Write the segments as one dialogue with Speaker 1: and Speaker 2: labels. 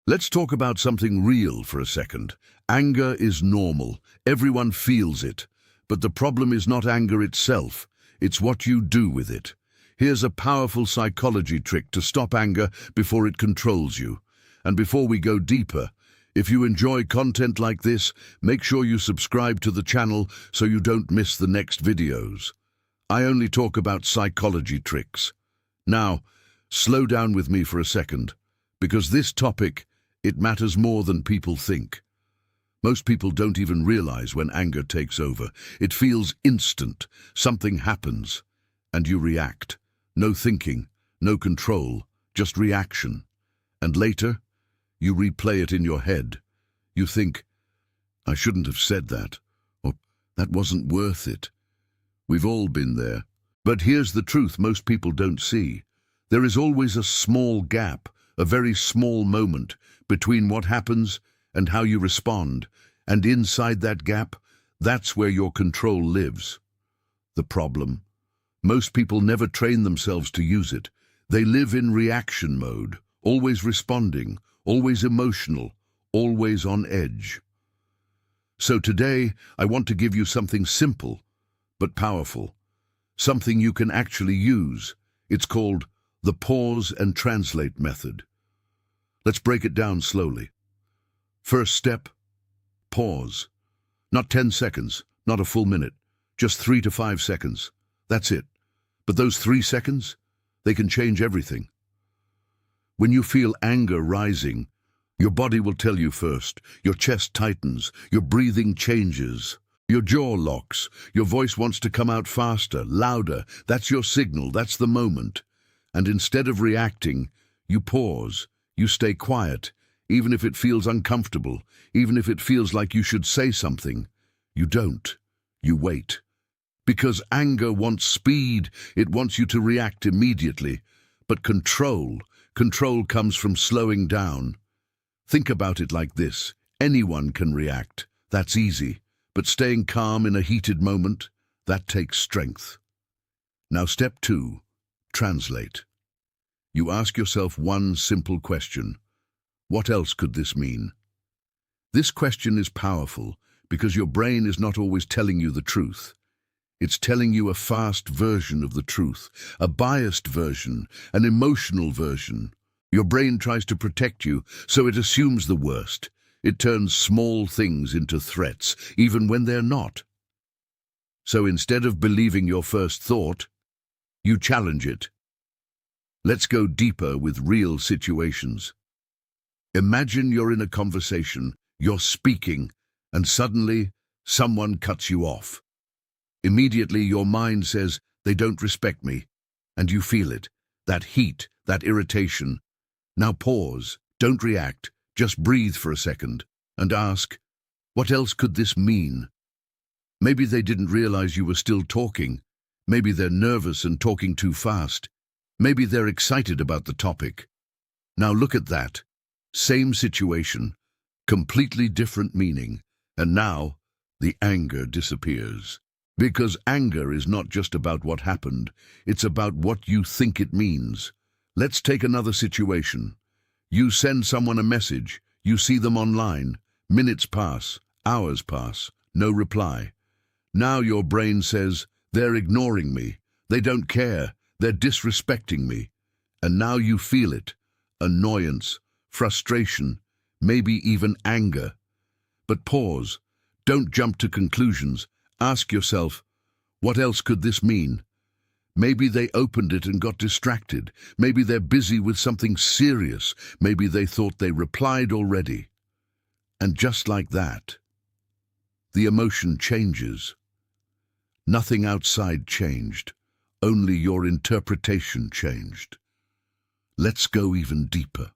Speaker 1: Let's talk about something real for a second. Anger is normal. Everyone feels it. But the problem is not anger itself. It's what you do with it. Here's a powerful psychology trick to stop anger before it controls you. And before we go deeper, if you enjoy content like this, make sure you subscribe to the channel so you don't miss the next videos. I only talk about psychology tricks. Now, slow down with me for a second, because this topic, it matters more than people think. Most people don't even realize when anger takes over. It feels instant. Something happens, and you react. No thinking, no control, just reaction. And later, you replay it in your head. You think, I shouldn't have said that, or that wasn't worth it. We've all been there. But here's the truth most people don't see. There is always a small gap, a very small moment between what happens and how you respond. And inside that gap, that's where your control lives. The problem? Most people never train themselves to use it. They live in reaction mode, always responding, always emotional, always on edge. So today, I want to give you something simple, but powerful. Something you can actually use. It's called the pause and translate method. Let's break it down slowly. First step, pause. Not 10 seconds, not a full minute, just 3 to 5 seconds. That's it. But those 3 seconds, they can change everything. When you feel anger rising, your body will tell you first. Your chest tightens, your breathing changes, your jaw locks, your voice wants to come out faster, louder. That's your signal, that's the moment. And instead of reacting, you pause, you stay quiet, even if it feels uncomfortable, even if it feels like you should say something. You don't. You wait. Because anger wants speed, it wants you to react immediately. But control comes from slowing down. Think about it like this. Anyone can react. That's easy. But staying calm in a heated moment, that takes strength. Now step 2, translate. You ask yourself one simple question. What else could this mean? This question is powerful because your brain is not always telling you the truth. It's telling you a fast version of the truth, a biased version, an emotional version. Your brain tries to protect you, so it assumes the worst. It turns small things into threats, even when they're not. So instead of believing your first thought, you challenge it. Let's go deeper with real situations. Imagine you're in a conversation, you're speaking, and suddenly someone cuts you off. Immediately your mind says, they don't respect me, and you feel it, that heat, that irritation. Now pause, don't react, just breathe for a second, and ask, what else could this mean? Maybe they didn't realize you were still talking. Maybe they're nervous and talking too fast. Maybe they're excited about the topic. Now look at that. Same situation, completely different meaning, and now the anger disappears. Because anger is not just about what happened, it's about what you think it means. Let's take another situation. You send someone a message, you see them online, minutes pass, hours pass, no reply. Now your brain says, they're ignoring me, they don't care, they're disrespecting me. And now you feel it, annoyance, frustration, maybe even anger. But pause, don't jump to conclusions. Ask yourself, what else could this mean? Maybe they opened it and got distracted. Maybe they're busy with something serious. Maybe they thought they replied already. And just like that, the emotion changes. Nothing outside changed. Only your interpretation changed. Let's go even deeper.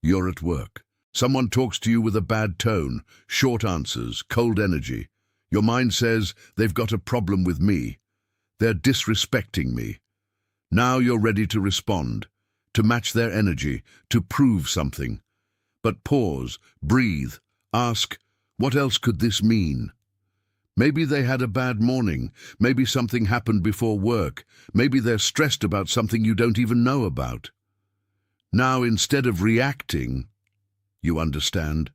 Speaker 1: You're at work. Someone talks to you with a bad tone, short answers, cold energy. Your mind says, they've got a problem with me. They're disrespecting me. Now you're ready to respond, to match their energy, to prove something. But pause, breathe, ask, what else could this mean? Maybe they had a bad morning. Maybe something happened before work. Maybe they're stressed about something you don't even know about. Now, instead of reacting, You understand?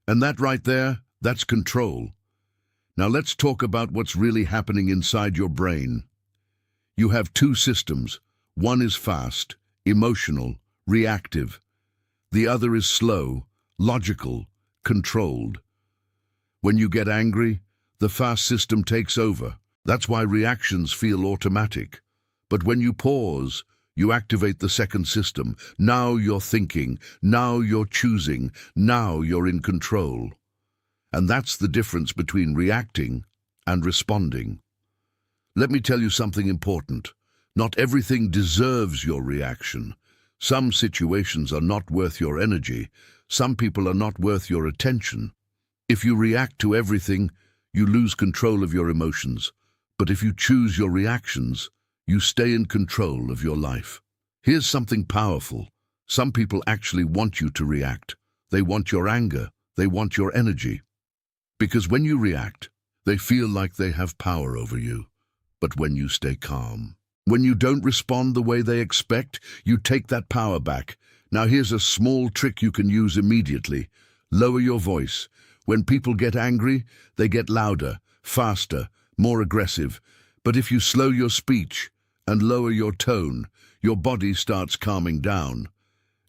Speaker 1: And that right there, that's control. Now let's talk about what's really happening inside your brain. You have two systems. One is fast, emotional, reactive. The other is slow, logical, controlled. When you get angry, the fast system takes over. That's why reactions feel automatic. But when you pause, you activate the second system. Now you're thinking, now you're choosing, now you're in control. And that's the difference between reacting and responding. Let me tell you something important. Not everything deserves your reaction. Some situations are not worth your energy. Some people are not worth your attention. If you react to everything, you lose control of your emotions. But if you choose your reactions, you stay in control of your life. Here's something powerful. Some people actually want you to react. They want your anger. They want your energy. Because when you react, they feel like they have power over you. But when you stay calm, when you don't respond the way they expect, you take that power back. Now here's a small trick you can use immediately. Lower your voice. When people get angry, they get louder, faster, more aggressive. But if you slow your speech and lower your tone, your body starts calming down.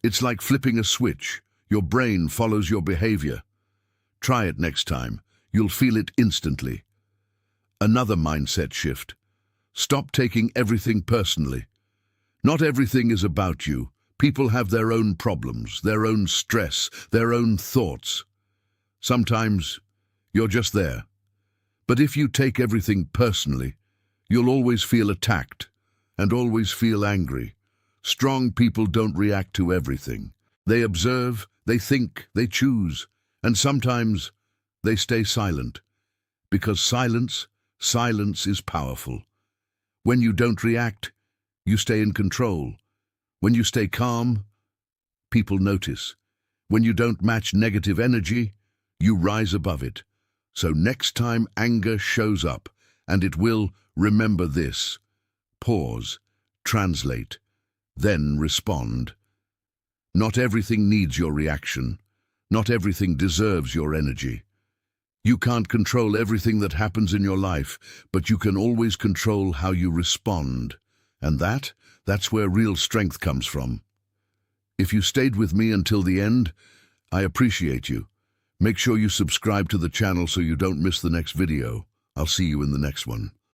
Speaker 1: It's like flipping a switch. Your brain follows your behavior. Try it next time. You'll feel it instantly. Another mindset shift. Stop taking everything personally. Not everything is about you. People have their own problems, their own stress, their own thoughts. Sometimes you're just there. But if you take everything personally, you'll always feel attacked and always feel angry. Strong people don't react to everything. They observe, they think, they choose, and sometimes they stay silent. Because silence is powerful. When you don't react, you stay in control. When you stay calm, people notice. When you don't match negative energy, you rise above it. So next time anger shows up, and it will, remember this. Pause, translate, then respond. Not everything needs your reaction. Not everything deserves your energy. You can't control everything that happens in your life, but you can always control how you respond. And that's where real strength comes from. If you stayed with me until the end, I appreciate you. Make sure you subscribe to the channel so you don't miss the next video. I'll see you in the next one.